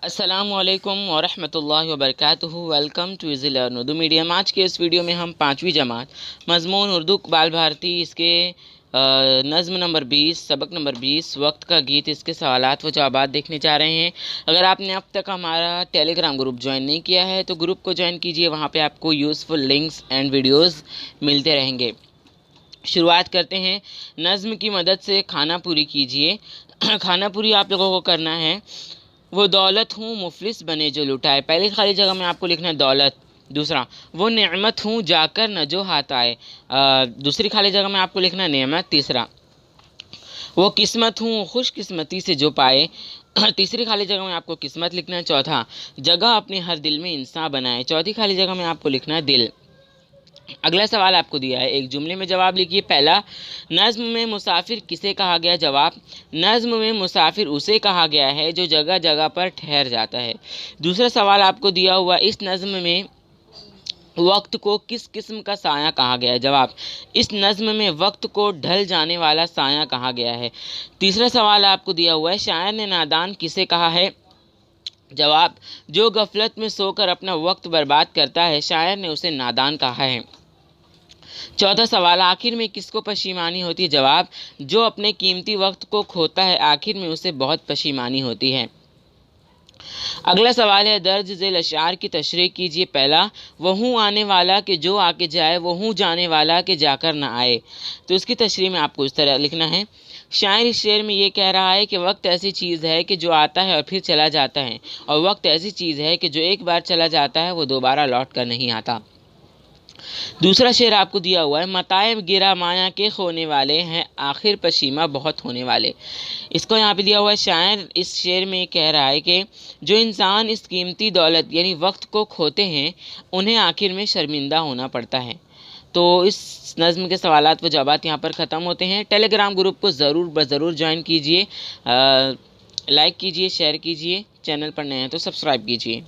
अस्सलामु अलैकुम वरहमतुल्लाहि वबरकातुहू। Welcome to easy learn Urdu medium. आज के इस वीडियो में हम 5वीं जमात मज़मून उर्दू बाल भारती इसके नज़्म नंबर 20 सबक नंबर 20 वक्त का गीत इसके सवालात व जवाबात देखने जा रहे हैं। अगर आपने अब तक हमारा टेलीग्राम ग्रुप ज्वाइन नहीं किया है तो ग्रुप को ज्वाइन कीजिए, वहाँ पर आपको यूज़फुल लिंक्स एंड वीडियोज़ मिलते रहेंगे। शुरुआत करते हैं। नज़्म की मदद से खाना पूरी कीजिए। खाना पूरी आप लोगों को करना है। वो दौलत हूँ मुफलिस बने जो लुटाए। पहली खाली जगह में आपको लिखना है दौलत। दूसरा, वो नेमत हूँ जाकर न जो हाथ आए। दूसरी खाली जगह में आपको लिखना है नेमत। तीसरा, वो किस्मत हूँ खुशकिस्मती से जो पाए। तीसरी खाली जगह में आपको किस्मत लिखना है। चौथा, जगह अपने हर दिल में इंसान बनाए। चौथी खाली जगह में आपको लिखना है दिल। अगला सवाल आपको दिया है, एक जुमले में जवाब लिखिए। पहला, नज़्म में मुसाफिर किसे कहा गया? जवाब, नज़्म में मुसाफिर उसे कहा गया है जो जगह जगह पर ठहर जाता है। दूसरा सवाल आपको दिया हुआ, इस नज़्म में वक्त को किस किस्म का साया कहा गया है? जवाब, इस नज़्म में वक्त को ढल जाने वाला साया कहा गया है। तीसरा सवाल आपको दिया हुआ है, शायर ने नादान किसे कहा है? जवाब, जो गफलत में सोकर अपना वक्त बर्बाद करता है शायर ने उसे नादान कहा है। चौथा सवाल, आखिर में किसको पशीमानी होती है? जवाब, जो अपने कीमती वक्त को खोता है आखिर में उसे बहुत पशीमानी होती है। अगला सवाल है, दर्ज झेल अशार की तशरीह कीजिए। पहला, वो हूँ आने वाला कि जो आके जाए, वो हूँ जाने वाला कि जाकर ना आए। तो इसकी तशरीह में आपको इस तरह लिखना है। शायर इस शेर में ये कह रहा है कि वक्त ऐसी चीज़ है कि जो आता है और फिर चला जाता है, और वक्त ऐसी चीज़ है कि जो एक बार चला जाता है वो दोबारा लौट कर नहीं आता। दूसरा शेर आपको दिया हुआ है, मताएब गिरा माया के खोने वाले हैं आखिर पशीमा बहुत होने वाले। इसको यहाँ पे दिया हुआ है, शायर इस शेर में कह रहा है कि जो इंसान इस कीमती दौलत यानी वक्त को खोते हैं उन्हें आखिर में शर्मिंदा होना पड़ता है। तो इस नज़्म के सवालात व जवाबात यहाँ पर ख़त्म होते हैं। टेलीग्राम ग्रुप को ज़रूर ज्वाइन कीजिए, लाइक कीजिए, शेयर कीजिए। चैनल पर नए हैं तो सब्सक्राइब कीजिए।